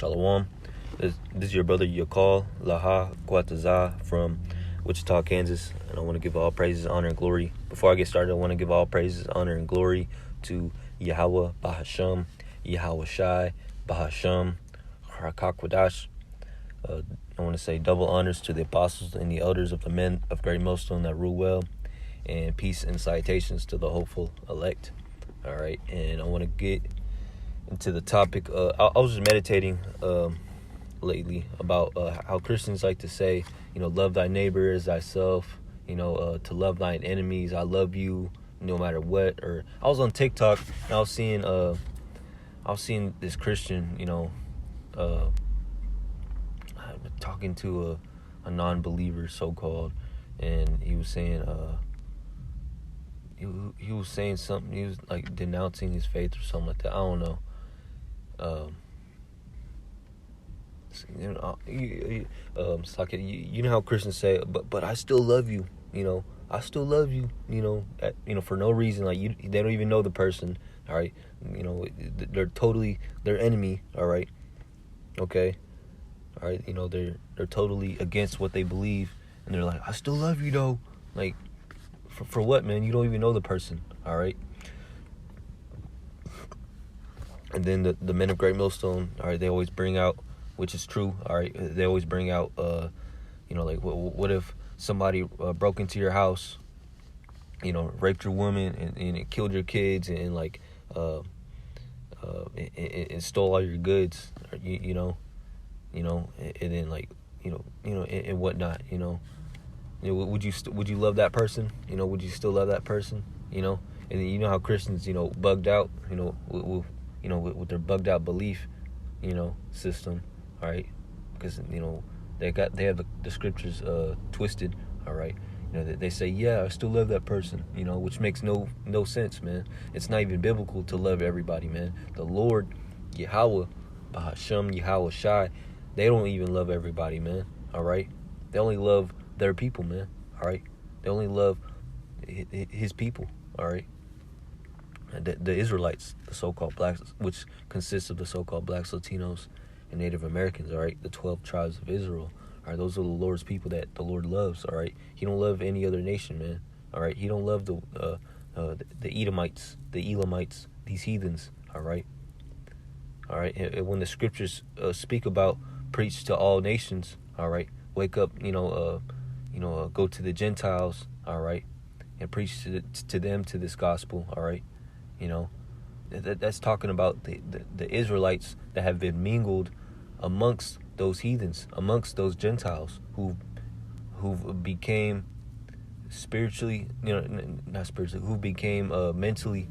Shalom. This is your brother Yakal Laha Kwataza from Wichita, Kansas, and I want to give all praises, honor, and glory. Before I get started, I want to give all praises, honor, and glory to Yahweh Bahasham, Yahweh Shai, Bahasham, Harakakwadash. I want to say double honors to the apostles and the elders of the men of Great Millstone that rule well, and peace and salutations to the hopeful elect. All right, and I want to get into the topic. I was just meditating lately about how Christians like to say, love thy neighbor as thyself, to love thine enemies. I love you no matter what. Or I was on TikTok and I was seeing this Christian, talking to a non-believer, so-called, and he was saying he was saying something. He was like denouncing his faith or something like that. I don't know. You know how Christians say, but I still love you. I still love you. For no reason. Like they don't even know the person. All right. They're totally their enemy. All right. Okay. All right. They're totally against what they believe, and they're like, I still love you though. Like, for what, man? You don't even know the person. All right. And then the men of Great Millstone, all right, they always bring out, which is true, all right, they always bring out, what if somebody broke into your house, raped your woman and it killed your kids and and stole all your goods, and then and whatnot, would you love that person? Would you still love that person? And then how Christians, bugged out, with their bugged out belief, system, all right, because they have the scriptures twisted, all right. They say, yeah, I still love that person, which makes no sense, man. It's not even biblical to love everybody, man. The Lord, Yahweh, Bahasham, Yahweh Shai, they don't even love everybody, man. All right, they only love their people, man. All right, they only love his people, all right. The Israelites, the so-called blacks, which consists of the so-called blacks, Latinos, and Native Americans, all right, the 12 tribes of Israel, all right, those are the Lord's people that the Lord loves, all right. He don't love any other nation, man, all right. He don't love the Edomites, the Elamites, these heathens, all right. All right, and when the scriptures speak about preach to all nations, all right, wake up, go to the Gentiles, all right, and preach to them to this gospel, all right. That's talking about the Israelites that have been mingled amongst those heathens, amongst those Gentiles who became spiritually, not spiritually, who became mentally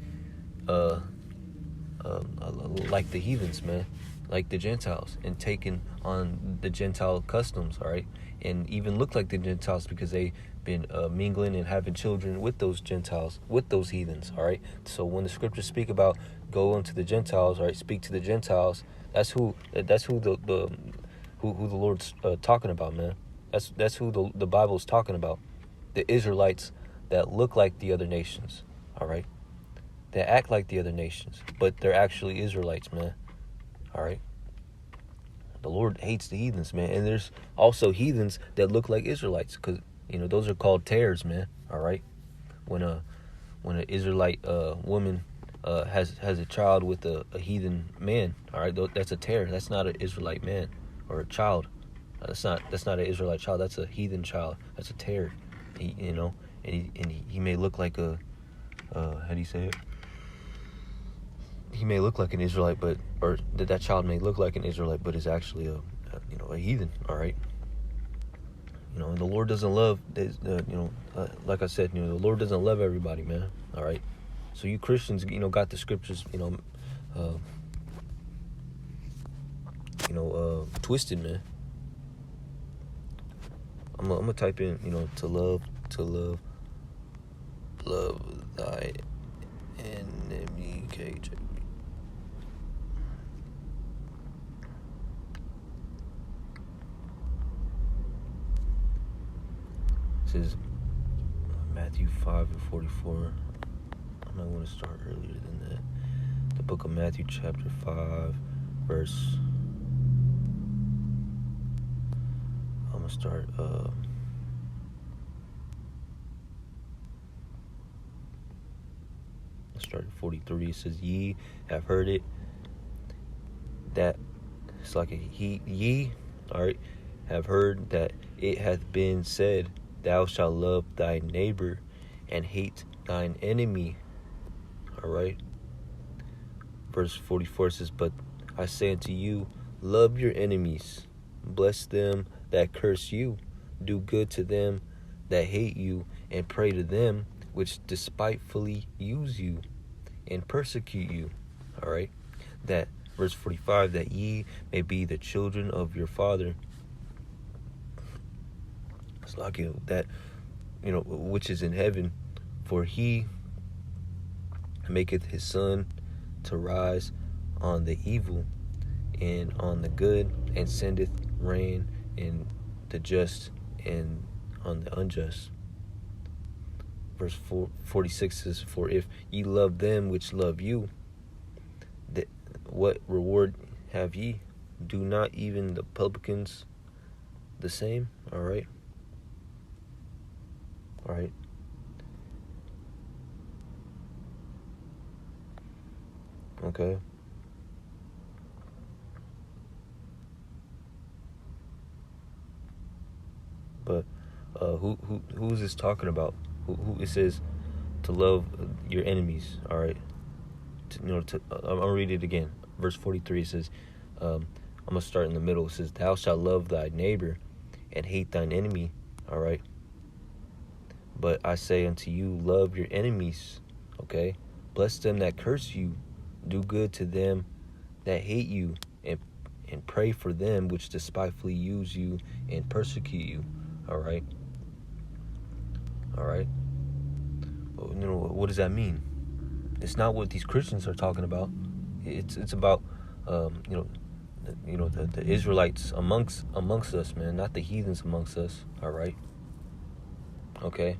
like the heathens, man, like the Gentiles, and taken on the Gentile customs, all right, and even look like the Gentiles because they been mingling and having children with those Gentiles, with those heathens, all right. So when the scriptures speak about go unto the Gentiles, all right, speak to the Gentiles, that's who the Lord's talking about, man. That's who the Bible's talking about. The Israelites that look like the other nations, all right. They act like the other nations, but they're actually Israelites, man. All right. The Lord hates the heathens, man, and there's also heathens that look like Israelites, because those are called tares, man. All right. When an Israelite woman has a child with a heathen man, all right, that's a tare. That's not an Israelite man or a child. That's not an Israelite child. That's a heathen child. That's a tare. He may look like a how do you say it? He may look like an Israelite, or that child may look like an Israelite, but is actually a heathen. All right. And the Lord doesn't love, like I said, the Lord doesn't love everybody, man. All right. So you Christians, got the scriptures, twisted, man. I'm gonna type in, to love thy enemy, KJV. This is Matthew 5:44. I might want to start earlier than that. The book of Matthew chapter 5, verse gonna start. Start at 43. It says, "Ye have heard it, that it's like ye, all right, have heard that it hath been said, Thou shalt love thy neighbor and hate thine enemy." All right. Verse 44 says, "But I say unto you, love your enemies, bless them that curse you, do good to them that hate you, and pray to them which despitefully use you and persecute you." All right. That verse 45, "that ye may be the children of your Father." It's like, that, which is in heaven, for he maketh his sun to rise on the evil and on the good, and sendeth rain in the just and on the unjust. Verse 46 says, "For if ye love them which love you, what reward have ye? Do not even the publicans the same?" All right. All right. Okay. But who is this talking about? Who it says to love your enemies? All right. I'm gonna read it again. Verse 43 says, I'm gonna start in the middle. It says, "Thou shalt love thy neighbor and hate thine enemy." All right. "But I say unto you, love your enemies." Okay. "Bless them that curse you, do good to them that hate you, and pray for them which despitefully use you and persecute you." All right. All right. Well, what does that mean? It's not what these Christians are talking about. It's about the Israelites amongst us, man, not the heathens amongst us. All right. Okay.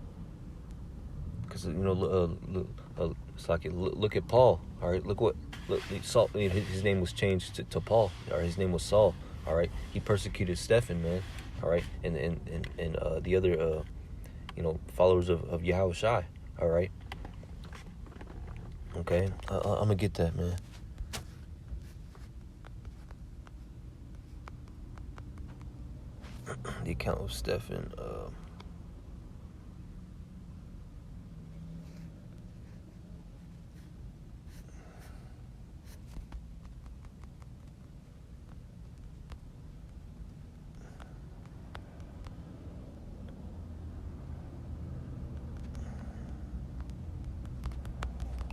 Because it's like, look at Paul. All right. Look, Saul. His name was changed to Paul. Or his name was Saul. All right. He persecuted Stephen, man. All right. And the other followers of Yahweh Shai. All right. Okay. I'm gonna get that, man. The account of Stephen.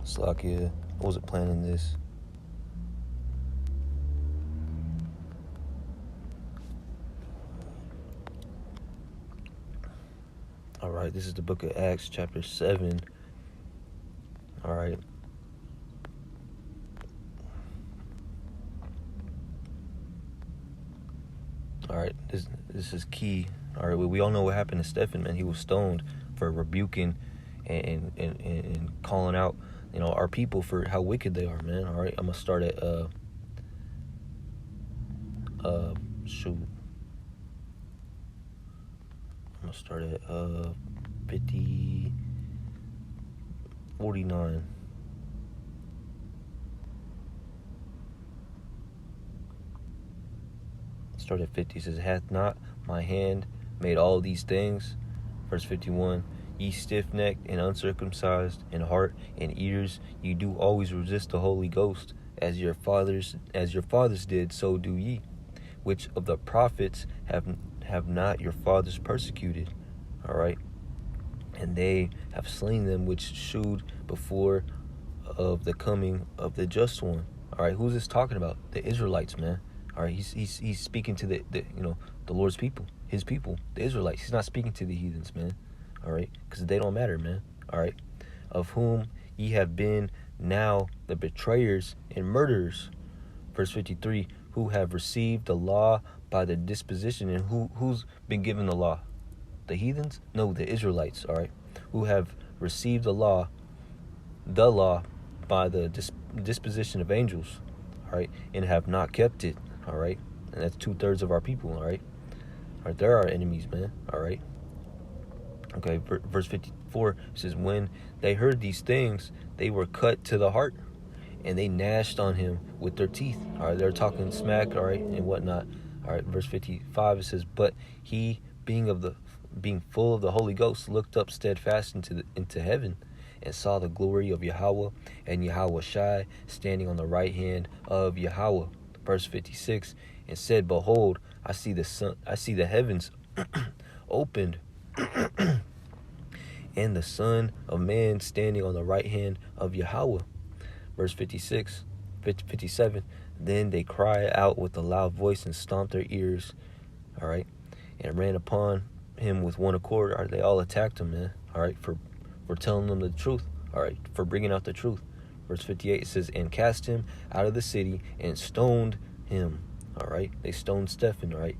Slovakia. I wasn't planning this. All right, this is the book of Acts, chapter 7. All right. All right, this is key. All right, we all know what happened to Stephen, man. He was stoned for rebuking and calling out, our people for how wicked they are, man. All right, I'm gonna start at shoot. I'm gonna start at 49. Start at 50. It says, "Hath not my hand made all these things?" Verse 51. "Ye stiff-necked and uncircumcised in heart and ears, ye do always resist the Holy Ghost, as your fathers did, so do ye. Which of the prophets have not your fathers persecuted?" All right. "And they have slain them which shewed before of the coming of the just one." All right. Who's this talking about? The Israelites, man. All right. He's speaking to the Lord's people, his people, the Israelites. He's not speaking to the heathens, man. All right. Because they don't matter, man. All right. "Of whom ye have been now the betrayers and murderers." Verse 53. "Who have received the law by the disposition." And who's been given the law? The heathens? No, the Israelites. All right. "Who have received the law by the disposition of angels." All right. "And have not kept it." All right. And that's 2/3 of our people. All right. All right, they're our enemies, man. All right. Okay, verse 54 says, when they heard these things, they were cut to the heart, and they gnashed on him with their teeth. All right, they're talking smack, all right, and whatnot. All right, verse 55, it says, but he, being full of the Holy Ghost, looked up steadfast into heaven, and saw the glory of Yahweh, and Yahweh Shai standing on the right hand of Yahweh. Verse 56, and said, behold, I see the heavens opened, and the Son of Man standing on the right hand of Yahweh. Verse 57, then they cried out with a loud voice and stomped their ears, all right, and ran upon him with one accord. All right, they all attacked him, man, all right, for telling them the truth, all right, for bringing out the truth. Verse 58, it says, and cast him out of the city and stoned him, all right. They stoned Stephen, all right.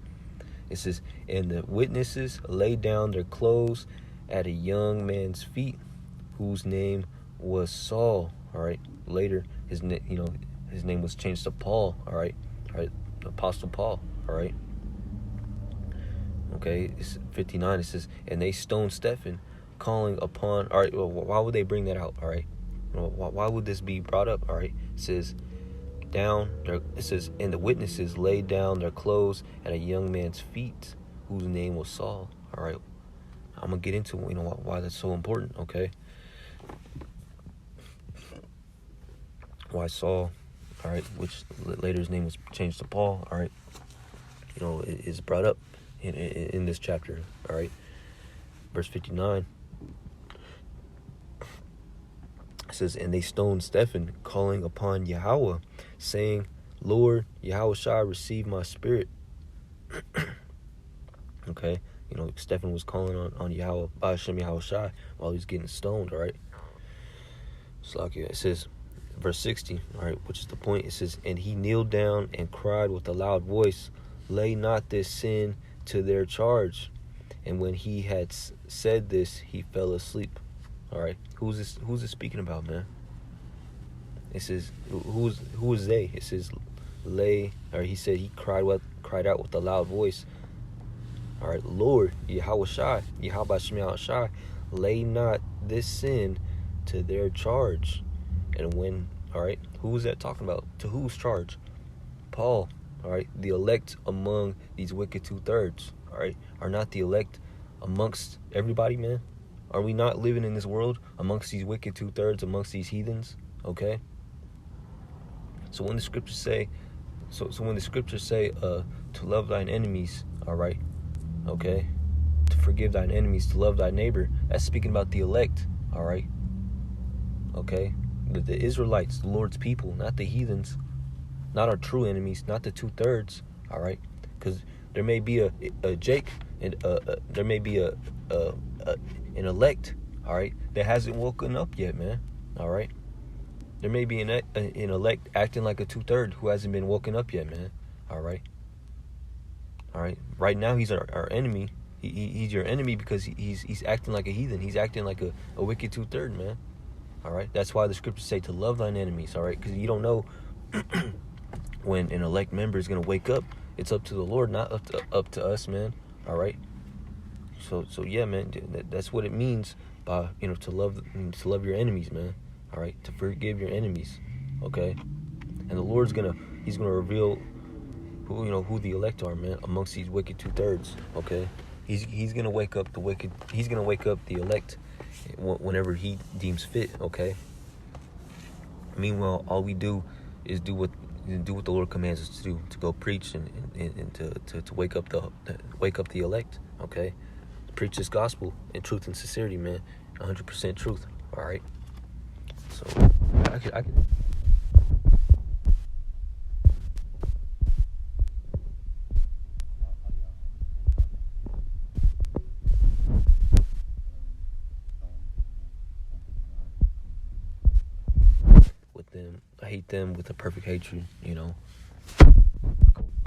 It says, and the witnesses laid down their clothes at a young man's feet, whose name was Saul, all right. Later, his name was changed to Paul, all right, Apostle Paul, all right. Okay, it's 59. It says, and they stoned Stephen, calling upon. All right, well, why would they bring that out? All right, why would this be brought up? All right, it says, and the witnesses laid down their clothes at a young man's feet, whose name was Saul. All right, I'm gonna get into why that's so important. Okay. Why Saul, all right, which later his name was changed to Paul, all right, is brought up in this chapter, all right. Verse 59, it says, and they stoned Stephen, calling upon Yahweh, saying, Lord, Yahweh Shai, receive my spirit. Okay, Stephen was calling on Yahweh, Hashem Yahweh Shai, while he's getting stoned, all right. So it says, verse 60, all right, which is the point. It says, and he kneeled down and cried with a loud voice, lay not this sin to their charge. And when he had said this, he fell asleep. All right, who's it speaking about, man? It says, who is they? It says, he said he cried out with a loud voice. All right, Lord, Yahweh Shai, Yahweh Shai, lay not this sin to their charge. And when, all right, who is that talking about? To whose charge? Paul, all right, the elect among these wicked 2/3, all right, are not the elect amongst everybody, man? Are we not living in this world amongst these wicked 2/3, amongst these heathens? Okay. So when the scriptures say, to love thine enemies, all right, okay, to forgive thine enemies, to love thy neighbor, that's speaking about the elect, all right, okay. The Israelites, the Lord's people, not the heathens, not our true enemies, not the 2/3, all right? Because there may be a Jake, and there may be an elect, all right, that hasn't woken up yet, man, all right? There may be an elect acting like a 2/3 who hasn't been woken up yet, man, all right? All right, right now he's our enemy. He's your enemy because he's acting like a heathen. He's acting like a wicked 2/3, man. All right, that's why the scriptures say to love thine enemies. All right, because you don't know when an elect member is gonna wake up. It's up to the Lord, not up to us, man. All right. So yeah, man. That's what it means by to love your enemies, man. All right, to forgive your enemies. Okay, and the Lord's He's gonna reveal who the elect are, man, amongst these wicked 2/3. Okay, he's gonna wake up the wicked. He's gonna wake up the elect whenever he deems fit, okay? Meanwhile, all we do is do what the Lord commands us to do, to go preach and to wake up the elect, okay? Preach this gospel in truth and sincerity, man. 100% truth, all right? So I could them. I hate them with a perfect hatred,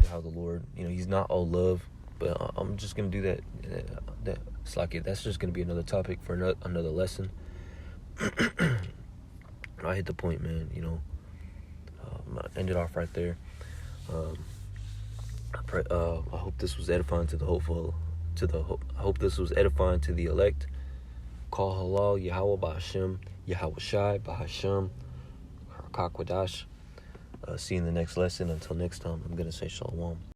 how the Lord, he's not all love, but I'm just going to do that. It's like that's just going to be another topic for another lesson. I hit the point, man, I ended off right there. I hope this was edifying to the hopeful. I hope this was edifying to the elect. Call halal Yahweh Ba'Hashem, Yahweh Shai Ba'Hashem, Harkakwadash. See you in the next lesson. Until next time, I'm gonna say shalom.